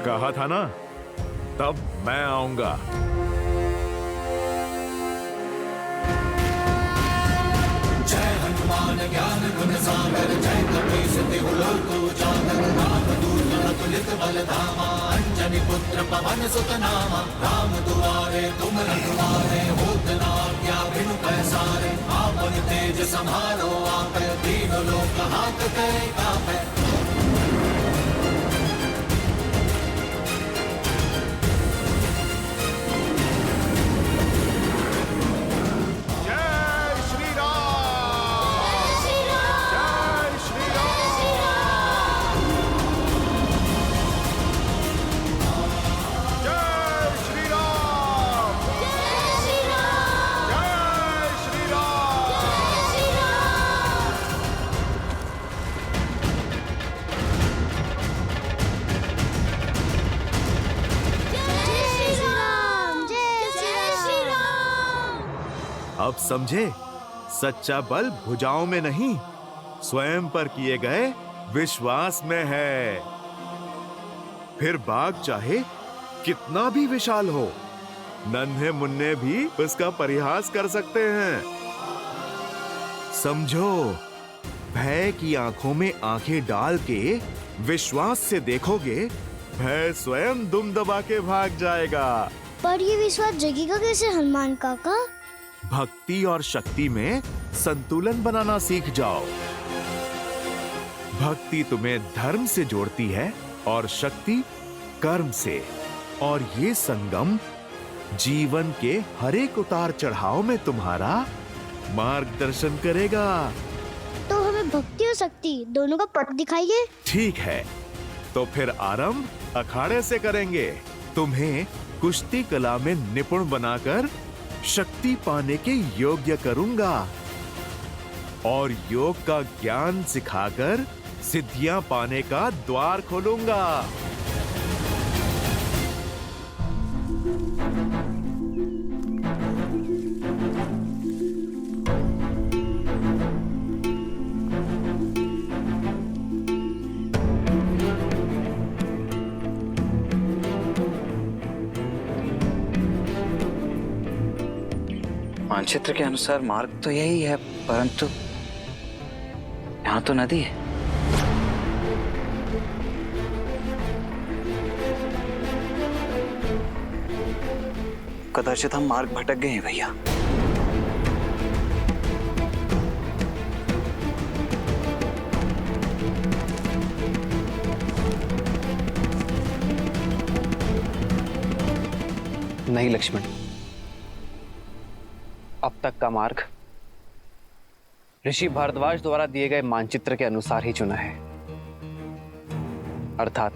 कहा था ना, तब मैं आऊंगा। जय हनुमान ज्ञान गुण सागर, जय कपीस तिहु लोक उजागर, रामदूत अतुलित बल धामा, अंजनी पुत्र पवन सुत नामा। राम दुआरे तुम रखवारे, होत न आज्ञा बिनु पैसारे। आपन तेज समारो आपै, तीनों लोक हांकते कापै। अब समझे, सच्चा बल भुजाओं में नहीं, स्वयं पर किए गए विश्वास में है। फिर बाग चाहे कितना भी विशाल हो, नन्हे मुन्ने भी उसका परिहास कर सकते हैं। समझो, भय की आंखों में आंखें डाल के विश्वास से देखोगे, भय स्वयं दुम दबा के भाग जाएगा। पर ये विश्वास जगेगा कैसे हनुमान काका? भक्ति और शक्ति में संतुलन बनाना सीख जाओ। भक्ति तुम्हें धर्म से जोड़ती है और शक्ति कर्म से, और ये संगम जीवन के हर एक उतार चढ़ाव में तुम्हारा मार्गदर्शन करेगा। तो हमें भक्ति और शक्ति दोनों का पथ दिखाइए। ठीक है, तो फिर आरंभ अखाड़े से करेंगे। तुम्हें कुश्ती कला में निपुण बनाकर शक्ति पाने के योग्य करूंगा, और योग का ज्ञान सिखाकर सिद्धियां पाने का द्वार खोलूंगा। मानचित्र के अनुसार मार्ग तो यही है, परंतु यहाँ तो नदी है। कदाचित हम मार्ग भटक गए हैं भैया। नहीं लक्ष्मण, अब तक का मार्ग ऋषि भारद्वाज द्वारा दिए गए मानचित्र के अनुसार ही चुना है, अर्थात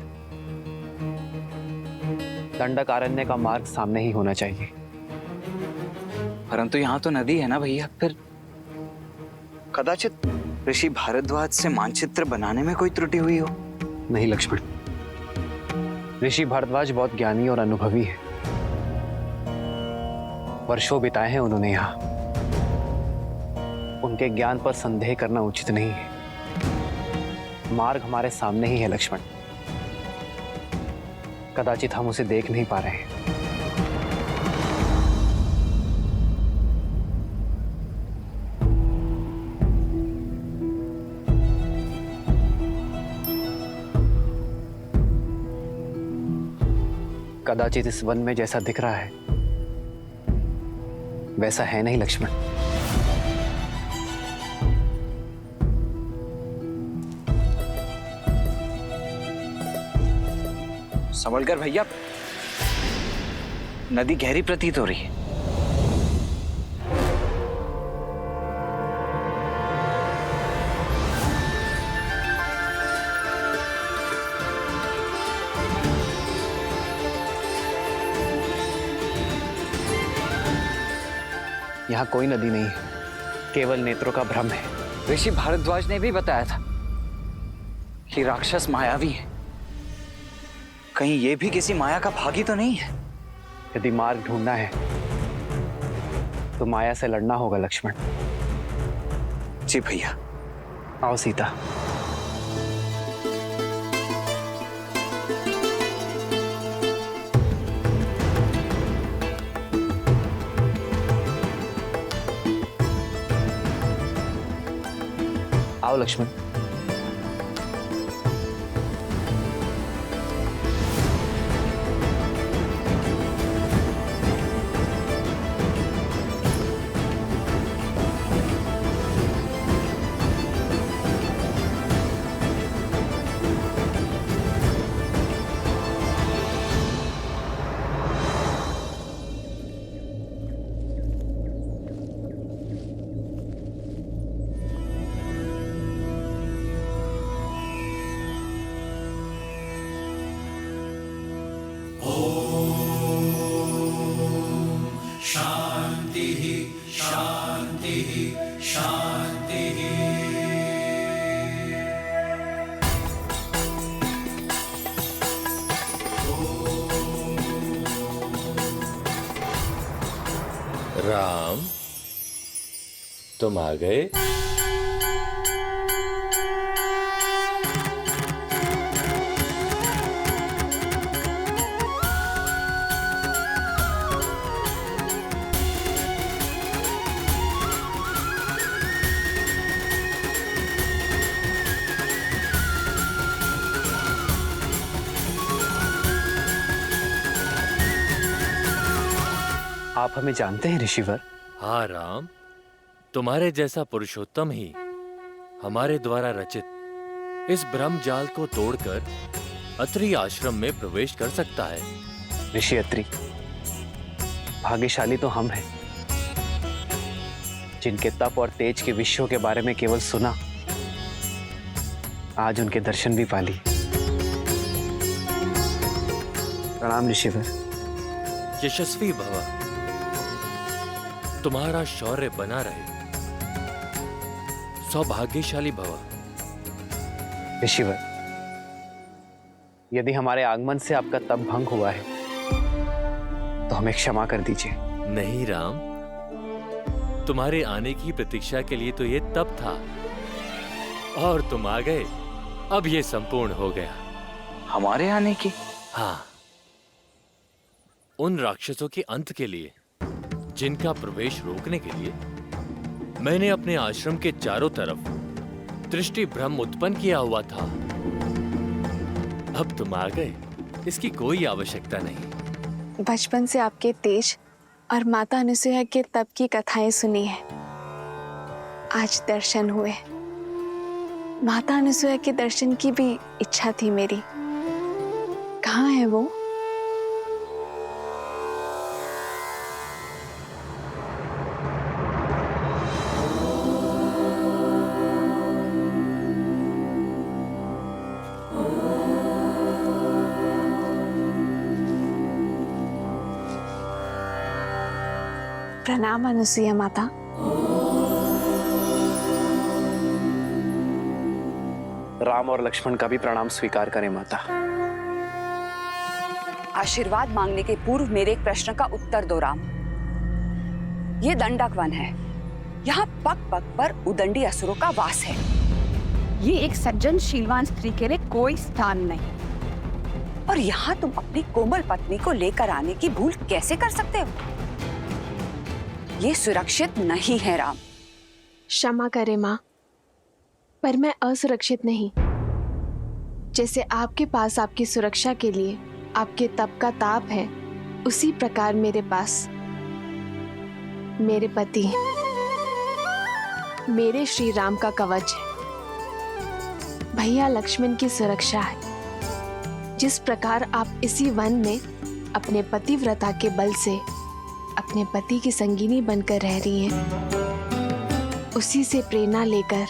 दंडकारण्य का मार्ग सामने ही होना चाहिए। परंतु यहाँ तो नदी है ना भैया, फिर कदाचित ऋषि भारद्वाज से मानचित्र बनाने में कोई त्रुटि हुई हो। नहीं लक्ष्मण, ऋषि भारद्वाज बहुत ज्ञानी और अनुभवी है। वर्षों बिताए हैं उन्होंने यहाँ। उनके ज्ञान पर संदेह करना उचित नहीं है। मार्ग हमारे सामने ही है लक्ष्मण, कदाचित हम उसे देख नहीं पा रहे हैं। कदाचित इस वन में जैसा दिख रहा है वैसा है नहीं लक्ष्मण। संभलकर भैया, नदी गहरी प्रतीत हो रही है। यहाँ कोई नदी नहीं है, केवल नेत्रों का भ्रम है। ऋषि भारद्वाज ने भी बताया था कि राक्षस मायावी है। कहीं ये भी किसी माया का भागी तो नहीं है? यदि मार्ग ढूंढना है तो माया से लड़ना होगा लक्ष्मण। जी भैया। आओ सीता। आओ लक्ष्मण। शांति शांति शांति। राम, तुम आ गए? आप हमें जानते हैं ऋषिवर? हाँ राम, तुम्हारे जैसा पुरुषोत्तम ही हमारे द्वारा रचित इस ब्रह्म जाल को तोड़कर अत्रि आश्रम में प्रवेश कर सकता है। ऋषि अत्रि, भाग्यशाली तो हम हैं जिनके तप और तेज के विषयों के बारे में केवल सुना, आज उनके दर्शन भी पा लिए। प्रणाम ऋषिवर। यशस्वी भव, तुम्हारा शौर्य बना रहे। सौभाग्यशाली भव। ऋषिवर, यदि हमारे आगमन से आपका तप भंग हुआ है तो हमें क्षमा कर दीजिए। नहीं राम, तुम्हारे आने की प्रतीक्षा के लिए तो ये तप था, और तुम आ गए, अब ये संपूर्ण हो गया। हमारे आने की? हाँ, उन राक्षसों के अंत के लिए जिनका प्रवेश रोकने के लिए मैंने अपने आश्रम के चारों तरफ दृष्टि भ्रम उत्पन्न किया हुआ था। अब तुम आ गए, इसकी कोई आवश्यकता नहीं। बचपन से आपके तेज और माता अनुसुईया के तप की कथाएं सुनी है, आज दर्शन हुए। माता अनुसुईया के दर्शन की भी इच्छा थी मेरी। कहाँ है वो? प्रणाम अनुसुईया माता। राम और लक्ष्मण का भी प्रणाम स्वीकार करें माता। आशीर्वाद मांगने के पूर्व मेरे एक प्रश्न का उत्तर दो राम। ये दंडक वन है, यहाँ पग पग पर उदंडी असुरों का वास है। ये एक सज्जन शीलवान स्त्री के लिए कोई स्थान नहीं, और यहाँ तुम अपनी कोमल पत्नी को लेकर आने की भूल कैसे कर सकते हो? ये सुरक्षित नहीं है राम। क्षमा करे माँ, पर मैं असुरक्षित नहीं। जैसे आपके पास आपकी सुरक्षा के लिए आपके तप का ताप है, उसी प्रकार मेरे पास मेरे पति, मेरे श्री राम का कवच है, भैया लक्ष्मण की सुरक्षा है। जिस प्रकार आप इसी वन में अपने पतिव्रता के बल से अपने पति की संगिनी बनकर रह रही हैं, उसी से प्रेरणा लेकर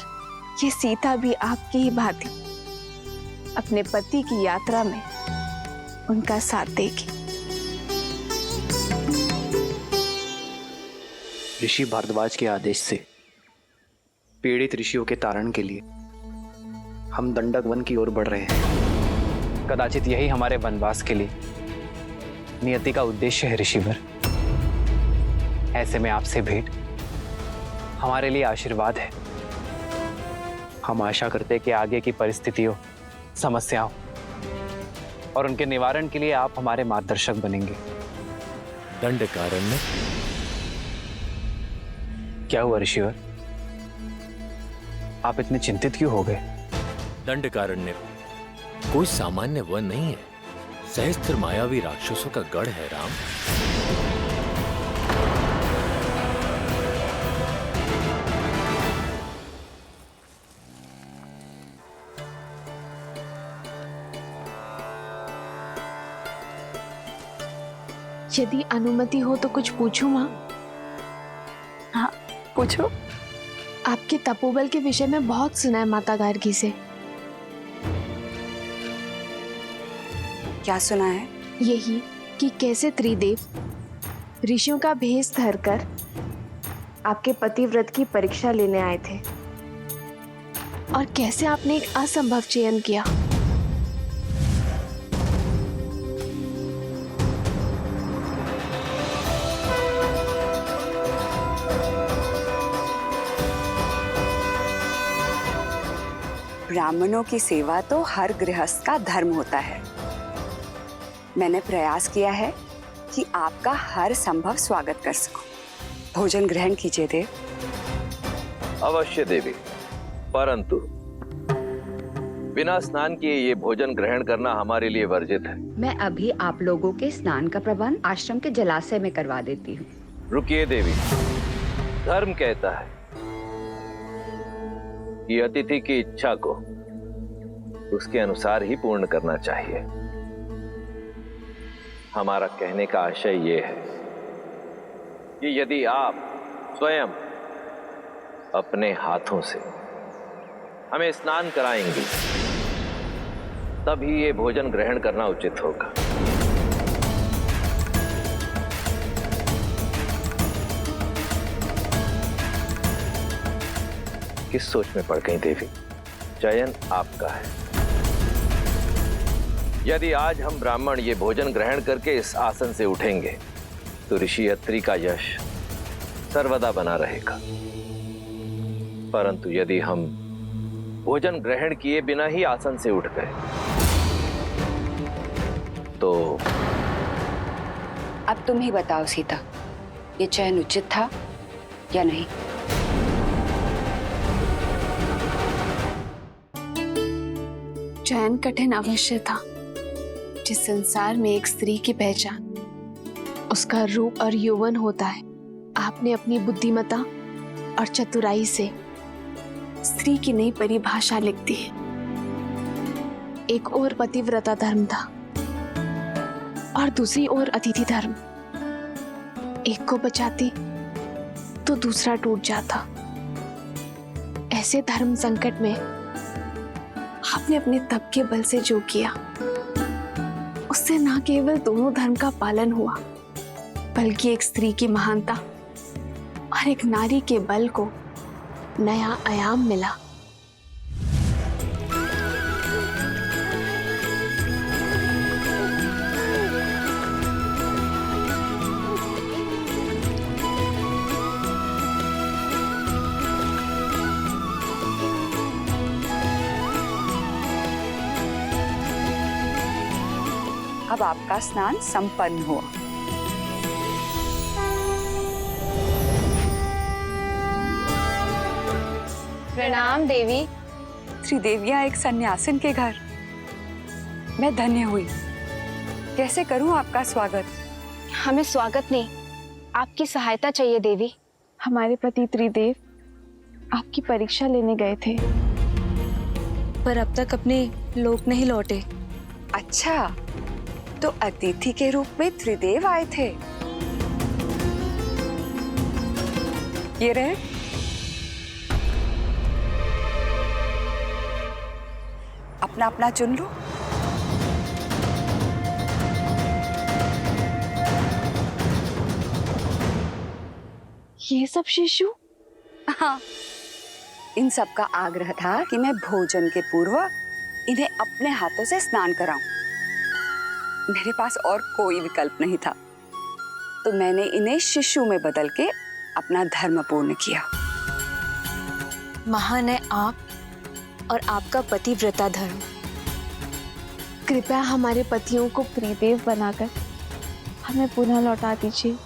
ये सीता भी आपकी ही भांति अपने पति की यात्रा में उनका साथ देगी। ऋषि भारद्वाज के आदेश से पीड़ित ऋषियों के तारण के लिए हम दंडक वन की ओर बढ़ रहे हैं। कदाचित यही हमारे वनवास के लिए नियति का उद्देश्य है ऋषिवर। ऐसे में आपसे भेंट हमारे लिए आशीर्वाद है। हम आशा करते हैं कि आगे की परिस्थितियों, समस्याओं और उनके निवारण के लिए आप हमारे मार्गदर्शक बनेंगे। दंडकारण्य, क्या हुआ ऋषिवर? आप इतने चिंतित क्यों हो गए? दंडकारण्य कोई सामान्य वन नहीं है, सहस्त्र मायावी राक्षसों का गढ़ है राम। यदि अनुमति हो तो कुछ पूछूं माँ? हाँ, पूछो। आपके तपोबल के विषय में बहुत सुना है माता गार्गी से। क्या सुना है? यही कि कैसे त्रिदेव ऋषियों का भेष धरकर आपके पतिव्रत की परीक्षा लेने आए थे और कैसे आपने एक असंभव चयन किया। ब्राह्मणों की सेवा तो हर गृहस्थ का धर्म होता है। मैंने प्रयास किया है कि आपका हर संभव स्वागत कर सकूं। भोजन ग्रहण कीजिए देव। अवश्य देवी, परंतु बिना स्नान किए ये भोजन ग्रहण करना हमारे लिए वर्जित है। मैं अभी आप लोगों के स्नान का प्रबंध आश्रम के जलाशय में करवा देती हूँ। रुकिए देवी, धर्म कहता है कि अतिथि की इच्छा को उसके अनुसार ही पूर्ण करना चाहिए। हमारा कहने का आशय ये है कि यदि आप स्वयं अपने हाथों से हमें स्नान कराएंगे तभी ये भोजन ग्रहण करना उचित होगा। किस सोच में पड़ गई देवी? चयन आपका है। यदि आज हम ब्राह्मण ये भोजन ग्रहण करके इस आसन से उठेंगे तो ऋषि अत्रि का यश सर्वदा बना रहेगा। परंतु यदि हम भोजन ग्रहण किए बिना ही आसन से उठ गए तो अब तुम ही बताओ सीता, ये चयन उचित था या नहीं? चयन कठिन अवश्य था। जिस संसार में एक स्त्री की पहचान उसका रूप और यौवन होता है, आपने अपनी बुद्धिमता और चतुराई से स्त्री की नई परिभाषा लिख दी है। एक और पतिव्रता धर्म था और दूसरी ओर अतिथि धर्म। एक को बचाती तो दूसरा टूट जाता। ऐसे धर्म संकट में आपने अपने तप के बल से जो किया उससे न केवल दोनों धर्म का पालन हुआ बल्कि एक स्त्री की महानता और एक नारी के बल को नया आयाम मिला। अब आपका स्नान संपन्न हुआ। प्रणाम देवी। त्रिदेवियां एक सन्यासिन के घर। मैं धन्य हुई। कैसे करूं आपका स्वागत? हमें स्वागत नहीं, आपकी सहायता चाहिए देवी। हमारे पति त्रिदेव आपकी परीक्षा लेने गए थे पर अब तक अपने लोक नहीं लौटे। अच्छा, तो अतिथि के रूप में त्रिदेव आए थे। ये रहे। अपना अपना चुन लो। ये सब शिशु? हाँ, इन सब का आग्रह था कि मैं भोजन के पूर्व इन्हें अपने हाथों से स्नान कराऊं। मेरे पास और कोई विकल्प नहीं था, तो मैंने इन्हें शिशु में बदल के अपना धर्म पूर्ण किया। महान है आप और आपका पतिव्रता धर्म। कृपया हमारे पतियों को त्रिदेव बनाकर हमें पुनः लौटा दीजिए।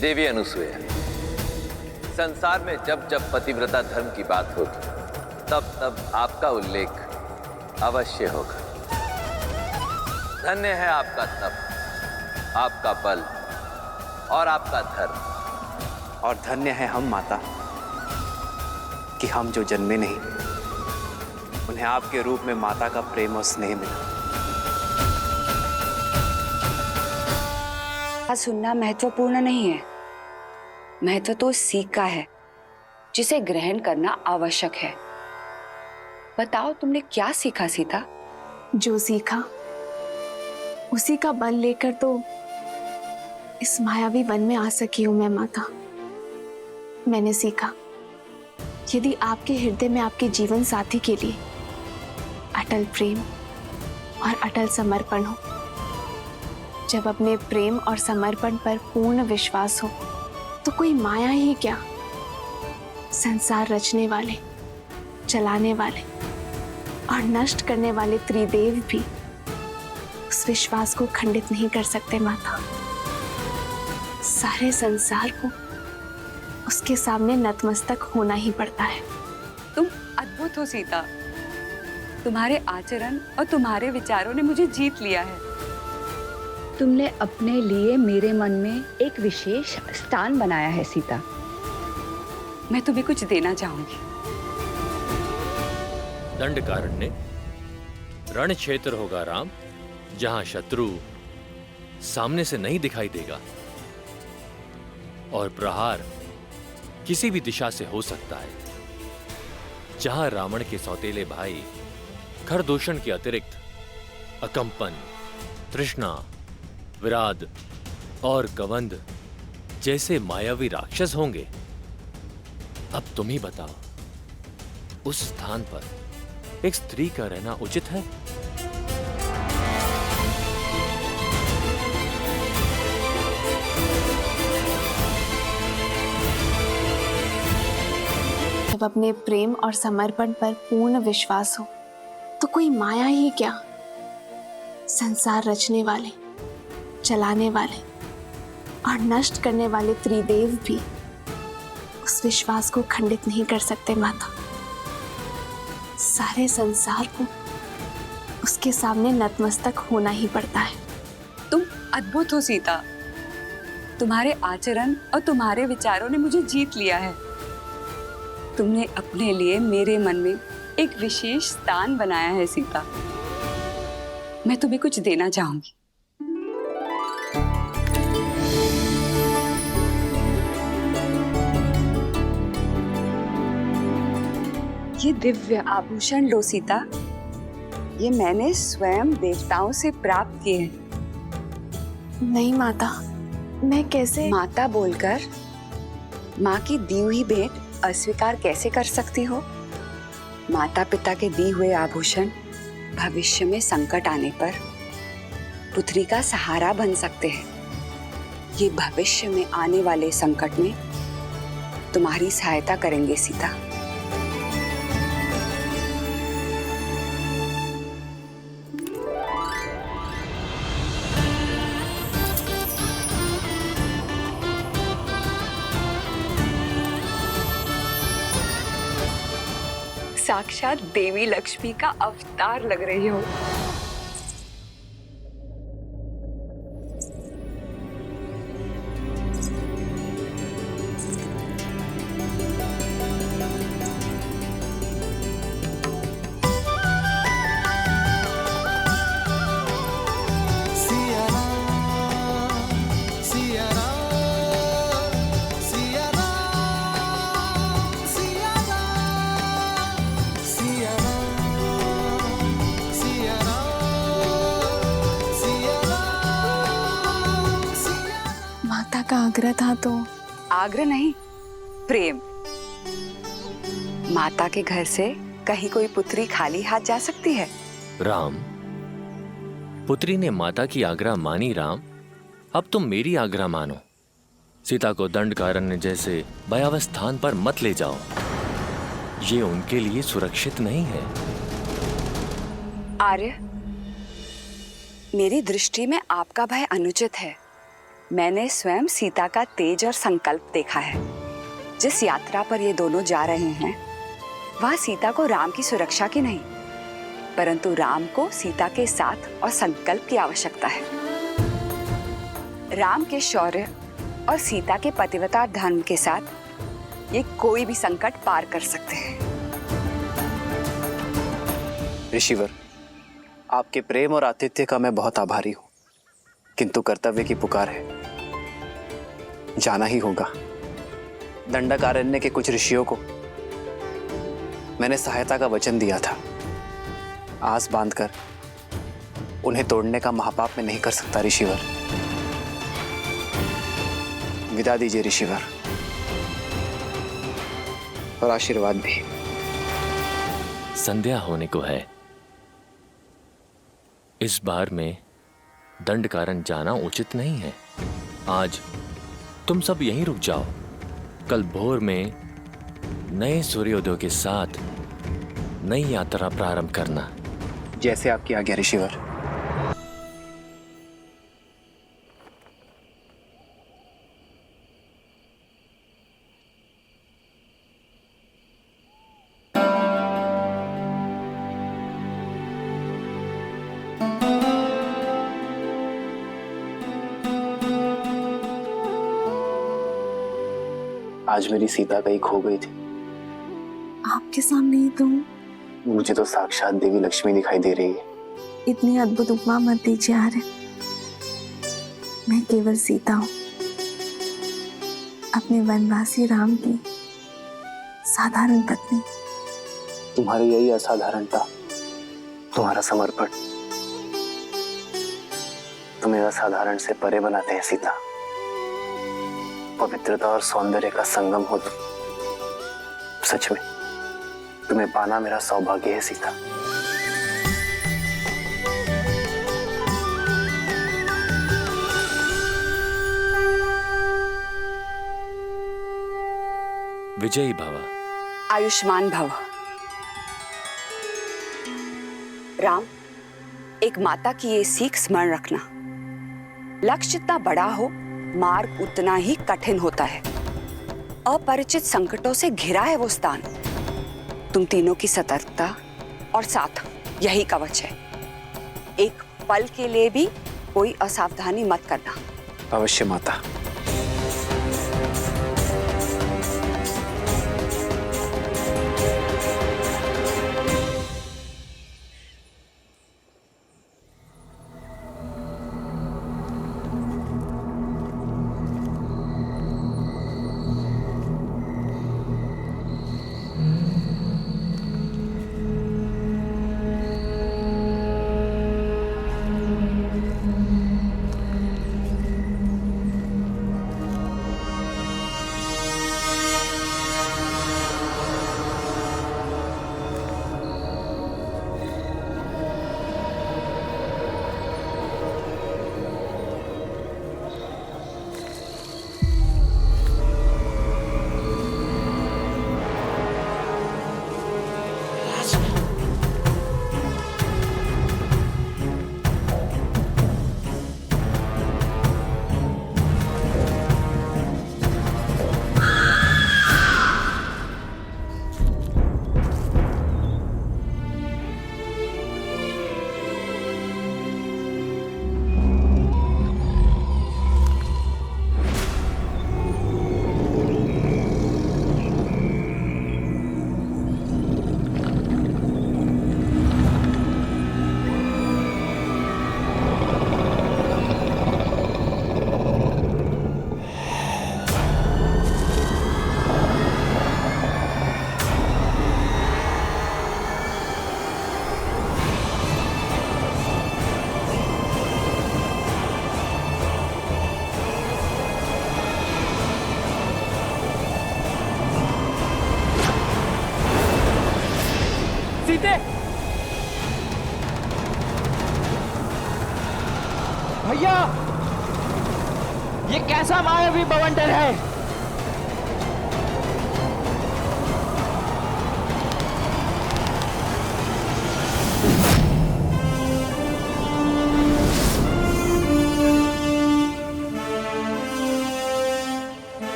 देवी अनुसूया, संसार में जब जब पतिव्रता धर्म की बात होगी, तब तब आपका उल्लेख अवश्य होगा। धन्य है आपका तप, आपका बल और आपका धर्म। और धन्य है हम माता कि हम जो जन्मे नहीं, उन्हें आपके रूप में माता का प्रेम और स्नेह मिला। सुनना महत्वपूर्ण नहीं है, महत्व तो सीख का है जिसे ग्रहण करना आवश्यक है। बताओ तुमने क्या सीखा सीता? जो सीखा उसी का बल लेकर तो इस मायावी वन में आ सकी हूं मैं माता। मैंने सीखा, यदि आपके हृदय में आपके जीवन साथी के लिए अटल प्रेम और अटल समर्पण हो, जब अपने प्रेम और समर्पण पर पूर्ण विश्वास हो, तो कोई माया ही क्या, संसार रचने वाले, चलाने वाले और नष्ट करने वाले त्रिदेव भी उस विश्वास को खंडित नहीं कर सकते माता। सारे संसार को उसके सामने नतमस्तक होना ही पड़ता है। तुम अद्भुत हो सीता, तुम्हारे आचरण और तुम्हारे विचारों ने मुझे जीत लिया है। तुमने अपने लिए मेरे मन में एक विशेष स्थान बनाया है सीता। मैं तुम्हें कुछ देना चाहूंगी। दंडकारण्य रण क्षेत्र होगा राम, जहां शत्रु सामने से नहीं दिखाई देगा और प्रहार किसी भी दिशा से हो सकता है। जहां रावण के सौतेले भाई खरदूषण के अतिरिक्त अकंपन, तृष्णा, विराद और कवंद जैसे मायावी राक्षस होंगे। अब तुम ही बताओ, उस स्थान पर एक स्त्री का रहना उचित है? जब अपने प्रेम और समर्पण पर पूर्ण विश्वास हो, तो कोई माया ही क्या, संसार रचने वाले, चलाने वाले और नष्ट करने वाले त्रिदेव भी उस विश्वास को खंडित नहीं कर सकते माता। सारे संसार को उसके सामने नतमस्तक होना ही पड़ता है। तुम अद्भुत हो सीता, तुम्हारे आचरण और तुम्हारे विचारों ने मुझे जीत लिया है। तुमने अपने लिए मेरे मन में एक विशेष स्थान बनाया है सीता। मैं तुम्हें कुछ देना चाहूंगी। ये दिव्य आभूषण लो सीता, ये मैंने स्वयं देवताओं से प्राप्त किए हैं। नहीं माता, मैं कैसे? माता बोलकर माँ की दी हुई भेंट अस्वीकार कैसे कर सकती हो? माता पिता के दिए हुए आभूषण भविष्य में संकट आने पर पुत्री का सहारा बन सकते हैं। ये भविष्य में आने वाले संकट में तुम्हारी सहायता करेंगे सीता। साक्षात देवी लक्ष्मी का अवतार लग रही हो। आग्रह था तो। आग्रह नहीं, प्रेम। माता के घर से कहीं कोई पुत्री खाली हाथ जा सकती है? राम, पुत्री ने माता की आज्ञा मानी राम, अब तुम मेरी आज्ञा मानो। सीता को दंडकारण्य जैसे भयावह स्थान पर मत ले जाओ, ये उनके लिए सुरक्षित नहीं है। आर्य, मेरी दृष्टि में आपका भय अनुचित है। मैंने स्वयं सीता का तेज और संकल्प देखा है। जिस यात्रा पर ये दोनों जा रहे हैं वह सीता को राम की सुरक्षा की नहीं, परंतु राम को सीता के साथ और संकल्प की आवश्यकता है। राम के शौर्य और सीता के पतिव्रता धर्म के साथ ये कोई भी संकट पार कर सकते हैं। ऋषिवर, आपके प्रेम और आतिथ्य का मैं बहुत आभारी हूं, किंतु कर्तव्य की पुकार है, जाना ही होगा। दंडकारण्य के कुछ ऋषियों को मैंने सहायता का वचन दिया था। आस बांधकर उन्हें तोड़ने का महापाप मैं नहीं कर सकता ऋषिवर। विदा दीजिए ऋषिवर, और आशीर्वाद भी। संध्या होने को है। इस बार में दंडकारण्य जाना उचित नहीं है। आज तुम सब यहीं रुक जाओ। कल भोर में नए सूर्योदय के साथ नई यात्रा प्रारंभ करना। जैसे आपकी आज्ञा ऋषिवर। आज मेरी सीता कहीं खो गई थी। आपके सामने ही तो हूँ। मुझे तो साक्षात देवी लक्ष्मी दिखाई दे रही है। इतनी अद्भुत उपमा मत दीजिए आर्य। मैं केवल सीता हूँ, अपने वनवासी राम की साधारण पत्नी। तुम्हारी यही असाधारणता, तुम्हारा समर्पण तुम्हें असाधारण से परे बनाते हैं सीता। पवित्रता और सौंदर्य का संगम हो तुम। सच में तुम्हें पाना मेरा सौभाग्य है सीता। विजयी भव। आयुष्मान भव। राम, एक माता की ये सीख स्मरण रखना, लक्ष्य जितना बड़ा हो मार्ग उतना ही कठिन होता है। अपरिचित संकटों से घिरा है वो स्थान। तुम तीनों की सतर्कता और साथ यही कवच है। एक पल के लिए भी कोई असावधानी मत करना। अवश्य माता। सीते, भैया ये कैसा मायावी बवंडर है?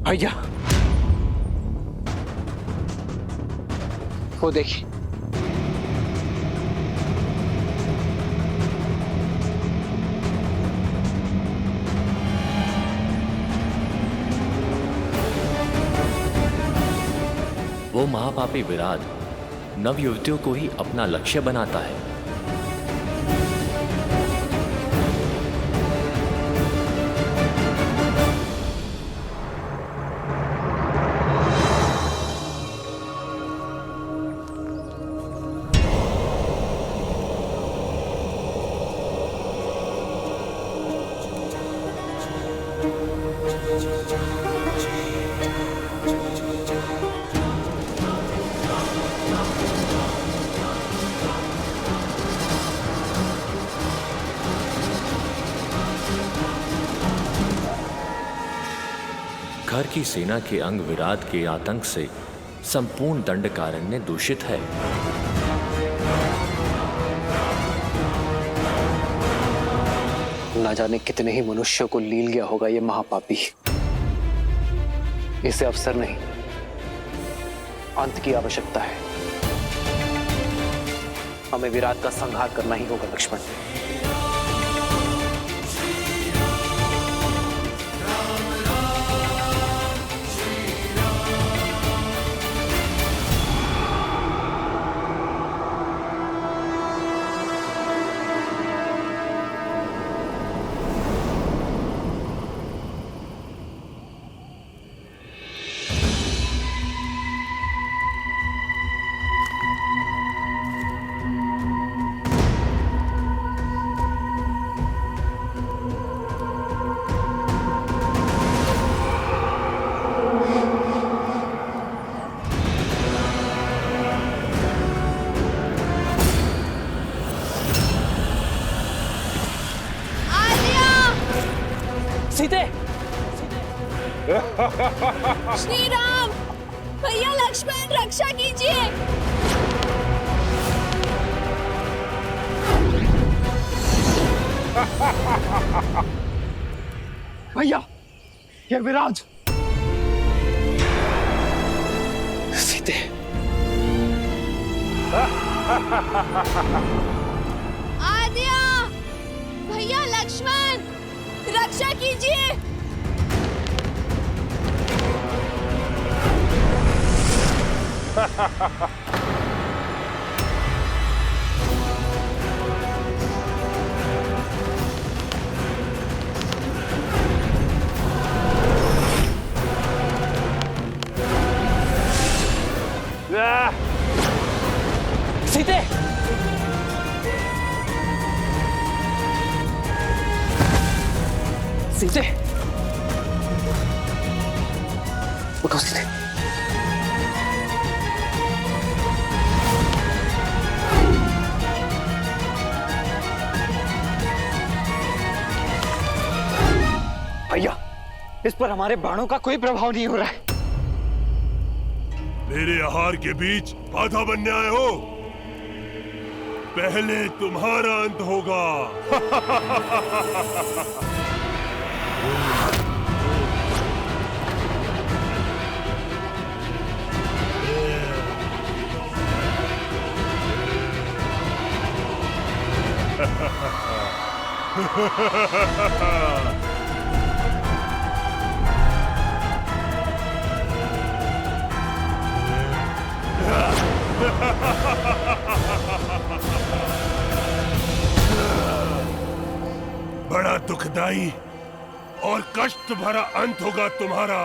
भैया वो देखिए, वो महापापी विराट नव युवतियों को ही अपना लक्ष्य बनाता है। घर की सेना के अंग विराट के आतंक से संपूर्ण दंडकारण्य दूषित है। ना जाने कितने ही मनुष्यों को लील गया होगा ये महापापी। इसे अवसर नहीं, अंत की आवश्यकता है। हमें विराट का संहार करना ही होगा लक्ष्मण। सीते, श्री राम, भैया लक्ष्मण रक्षा कीजिए। भैया ये विराट। सीते, आद्या, भैया लक्ष्मण रक्षा कीजिए। सीते, सीते, उठो सीते। भैया इस पर हमारे बाणों का कोई प्रभाव नहीं हो रहा है। मेरे आहार के बीच बाधा बनने आए हो? पहले तुम्हारा अंत होगा। बड़ा दुखदाई और कष्ट भरा अंत होगा तुम्हारा।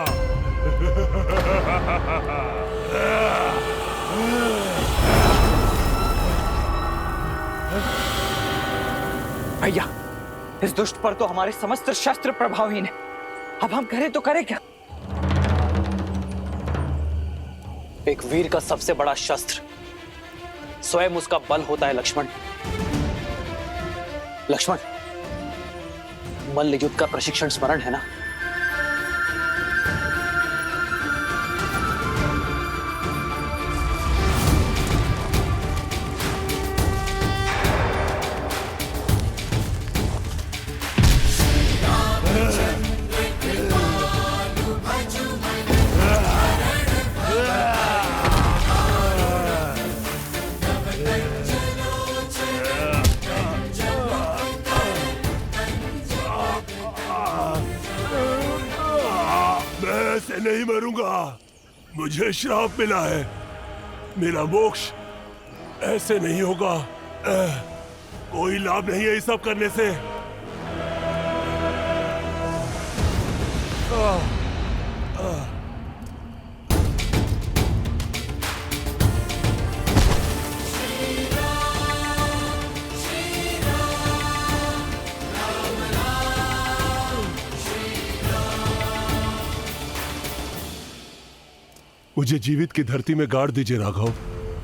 भैया इस दुष्ट पर तो हमारे समस्त शस्त्र प्रभावहीन है। अब हम करें तो करें क्या? एक वीर का सबसे बड़ा शस्त्र स्वयं उसका बल होता है लक्ष्मण। लक्ष्मण, मल्ल युद्ध का प्रशिक्षण स्मरण है ना? ऐसे नहीं मरूंगा, मुझे श्राप मिला है, मेरा मोक्ष ऐसे नहीं होगा। कोई लाभ नहीं है ये सब करने से। मुझे जीवित की धरती में गाड़ दीजिए राघव,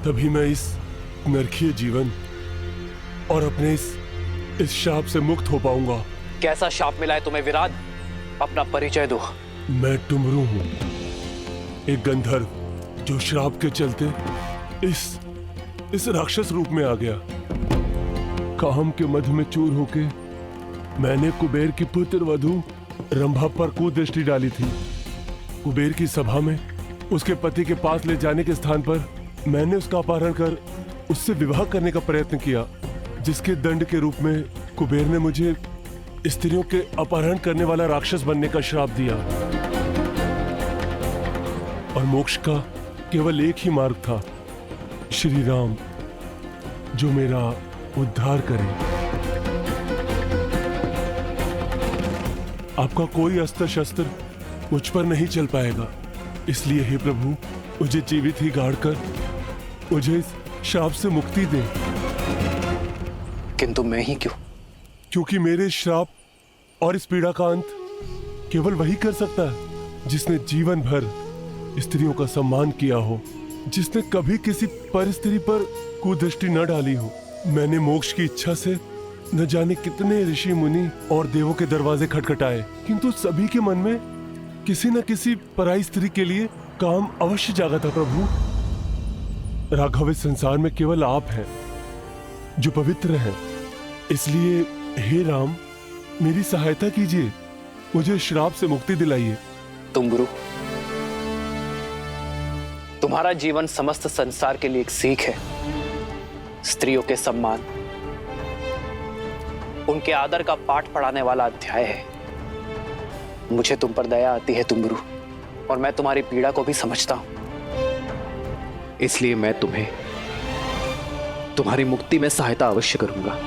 तभी मैं इस नरकीय जीवन और अपने इस शाप से मुक्त हो पाऊंगा। कैसा शाप मिला है तुम्हें विराट? अपना परिचय दो। मैं टुमरू हूं, एक गंधर्व जो श्राप के चलते इस राक्षस रूप में आ गया। काम के मध में चूर होके मैंने कुबेर की पुत्र वधू रंभा पर कुदृष्टि डाली थी। कुबेर की सभा में उसके पति के पास ले जाने के स्थान पर मैंने उसका अपहरण कर उससे विवाह करने का प्रयत्न किया, जिसके दंड के रूप में कुबेर ने मुझे स्त्रियों के अपहरण करने वाला राक्षस बनने का श्राप दिया। और मोक्ष का केवल एक ही मार्ग था, श्री राम, जो मेरा उद्धार करे। आपका कोई अस्त्र शस्त्र मुझ पर नहीं चल पाएगा, इसलिए हे प्रभु, मुझे जीवित ही गाड़कर मुझे इस श्राप से मुक्ति दे। किंतु मैं ही क्यों? क्योंकि मेरे श्राप और इस पीड़ा का अंत केवल वही कर सकता है जिसने जीवन भर स्त्रियों का सम्मान किया हो, जिसने कभी किसी परस्त्री पर कुदृष्टि न डाली हो। मैंने मोक्ष की इच्छा से न जाने कितने ऋषि मुनि और देवों के दरवाजे खटखटाए, किंतु सभी के मन में किसी न किसी पराई स्त्री के लिए काम अवश्य जागा था। प्रभु, राघव, इस संसार में केवल आप हैं जो पवित्र हैं, इसलिए हे राम, मेरी सहायता कीजिए, मुझे श्राप से मुक्ति दिलाइए। तुम गुरु, तुम्हारा जीवन समस्त संसार के लिए एक सीख है। स्त्रियों के सम्मान, उनके आदर का पाठ पढ़ाने वाला अध्याय है। मुझे तुम पर दया आती है तुम गुरु, और मैं तुम्हारी पीड़ा को भी समझता हूं। इसलिए मैं तुम्हें तुम्हारी मुक्ति में सहायता अवश्य करूंगा।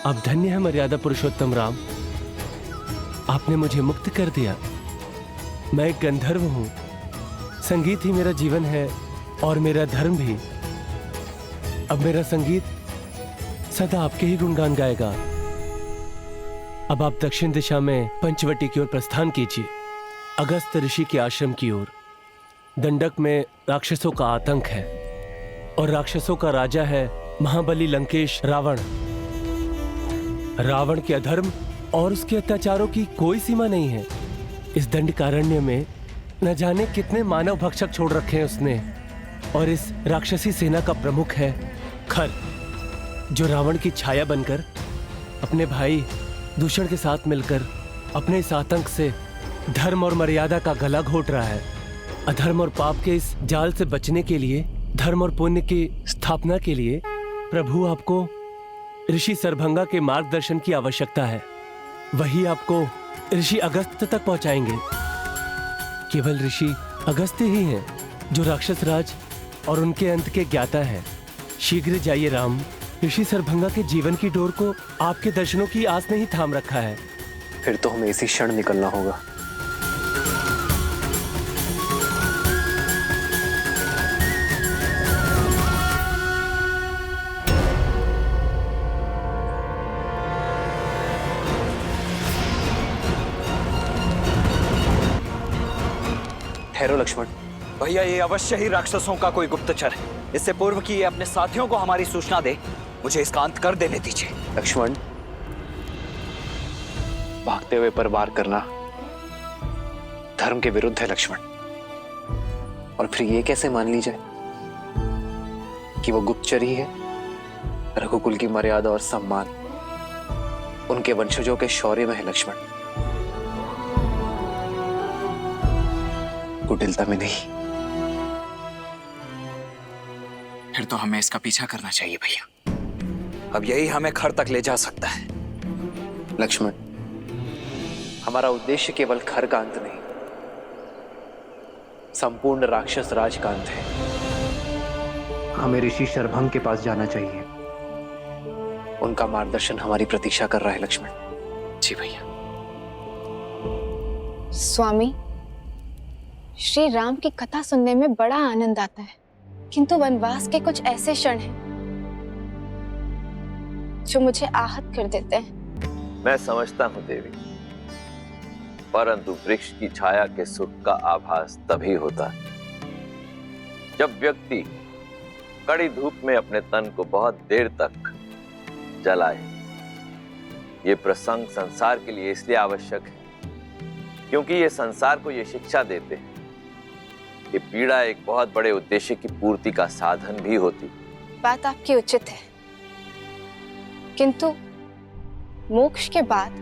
अब धन्य है मर्यादा पुरुषोत्तम राम, आपने मुझे मुक्त कर दिया। मैं एक गंधर्व हूं, संगीत ही मेरा जीवन है और मेरा धर्म भी। अब मेरा संगीत सदा आपके ही गुणगान गाएगा। अब आप दक्षिण दिशा में पंचवटी की ओर प्रस्थान कीजिए, अगस्त ऋषि के आश्रम की ओर। दंडक में राक्षसों का आतंक है और राक्षसों का राजा है महाबली लंकेश रावण। रावण के अधर्म और उसके अत्याचारों की कोई सीमा नहीं है। इस दंडकारण्य में न जाने कितने मानव भक्षक छोड़ रखे हैं उसने। और इस राक्षसी सेना का प्रमुख है खर, जो रावण की छाया बनकर अपने भाई दूषण के साथ मिलकर अपने इस आतंक से धर्म और मर्यादा का गला घोट रहा है। अधर्म और पाप के इस जाल से बचने के लिए, धर्म और पुण्य की स्थापना के लिए प्रभु आपको ऋषि सरभंगा के मार्गदर्शन की आवश्यकता है। वही आपको ऋषि अगस्त तक पहुंचाएंगे। केवल ऋषि अगस्त्य ही हैं जो राक्षस राज और उनके अंत के ज्ञाता हैं। शीघ्र जाइए राम। ऋषि सरभंगा के जीवन की डोर को आपके दर्शनों की आस ने ही थाम रखा है। फिर तो हमें इसी क्षण निकलना होगा। ठहरो लक्ष्मण। भैया, ये अवश्य ही राक्षसों का कोई गुप्तचर है। इससे पूर्व कि ये अपने साथियों को हमारी सूचना दे, मुझे इसका अंत कर देने दीजिए। लक्ष्मण, भागते हुए पर वार करना धर्म के विरुद्ध है लक्ष्मण। और फिर ये कैसे मान ली जाए कि वो गुप्तचर ही है? रघुकुल की मर्यादा और सम्मान उनके वंशजों के शौर्य में है लक्ष्मण, कुटिलता में नहीं। फिर तो हमें इसका पीछा करना चाहिए भैया। अब यही हमें खर तक ले जा सकता है। लक्ष्मण, हमारा उद्देश्य केवल खर का अंत नहीं, संपूर्ण राक्षस राज का अंत है। हमें ऋषि शरभंग के पास जाना चाहिए। उनका मार्गदर्शन हमारी प्रतीक्षा कर रहा है लक्ष्मण। जी भैया। स्वामी, श्री राम की कथा सुनने में बड़ा आनंद आता है, किंतु वनवास के कुछ ऐसे क्षण हैं जो मुझे आहत कर देते हैं। मैं समझता हूं देवी, परंतु वृक्ष की छाया के सुख का आभास तभी होता है जब व्यक्ति कड़ी धूप में अपने तन को बहुत देर तक जलाए। ये प्रसंग संसार के लिए इसलिए आवश्यक है क्योंकि ये संसार को ये शिक्षा देते हैं कि पीड़ा एक बहुत बड़े उद्देश्य की पूर्ति का साधन भी होती। बात आपकी उचित है, किंतु मोक्ष के बाद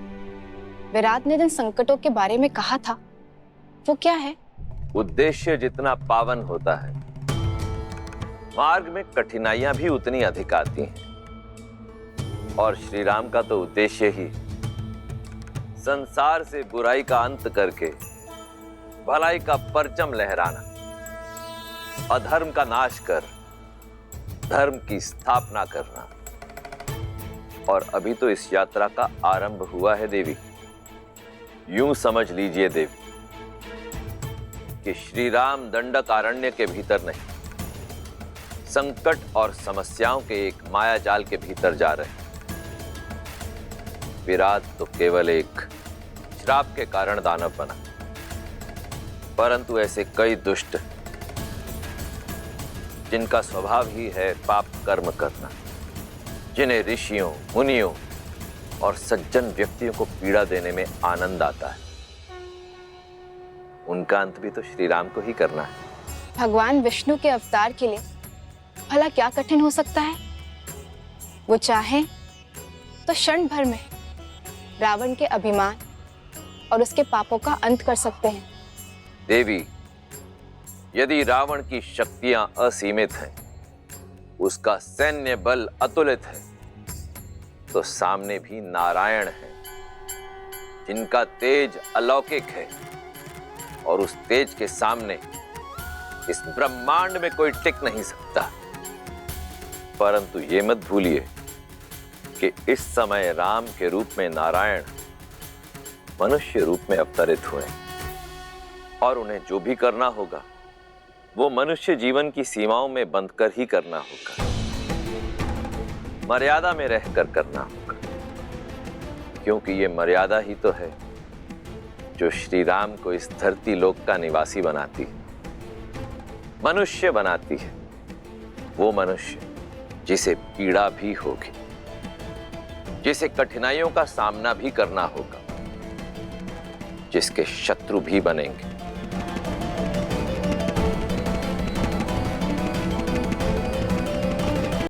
विराट ने जिन संकटों के बारे में कहा था वो क्या है? उद्देश्य जितना पावन होता है, मार्ग में कठिनाइयां भी उतनी अधिक आती हैं। और श्री राम का तो उद्देश्य ही संसार से बुराई का अंत करके भलाई का परचम लहराना, अधर्म का नाश कर धर्म की स्थापना करना। और अभी तो इस यात्रा का आरंभ हुआ है देवी। यूं समझ लीजिए देवी कि श्री राम दंडकारण्य के भीतर नहीं, संकट और समस्याओं के एक माया जाल के भीतर जा रहे हैं। विराट तो केवल एक श्राप के कारण दानव बना, परंतु ऐसे कई दुष्ट जिनका स्वभाव ही है पाप कर्म करना, जिन्हें ऋषियों, मुनियों और सज्जन व्यक्तियों को पीड़ा देने में आनंद आता है, उनका अंत भी तो श्री राम को ही करना है। भगवान विष्णु के अवतार के लिए भला क्या कठिन हो सकता है? वो चाहे तो क्षण भर में रावण के अभिमान और उसके पापों का अंत कर सकते हैं। देवी, यदि रावण की शक्तियां असीमित हैं, उसका सैन्य बल अतुलित है, तो सामने भी नारायण है जिनका तेज अलौकिक है, और उस तेज के सामने इस ब्रह्मांड में कोई टिक नहीं सकता। परंतु ये मत भूलिए कि इस समय राम के रूप में नारायण मनुष्य रूप में अवतरित हुए, और उन्हें जो भी करना होगा वो मनुष्य जीवन की सीमाओं में बंधकर ही करना होगा, मर्यादा में रहकर करना होगा, क्योंकि ये मर्यादा ही तो है जो श्री राम को इस धरती लोक का निवासी बनाती है, मनुष्य बनाती है। वो मनुष्य जिसे पीड़ा भी होगी, जिसे कठिनाइयों का सामना भी करना होगा, जिसके शत्रु भी बनेंगे,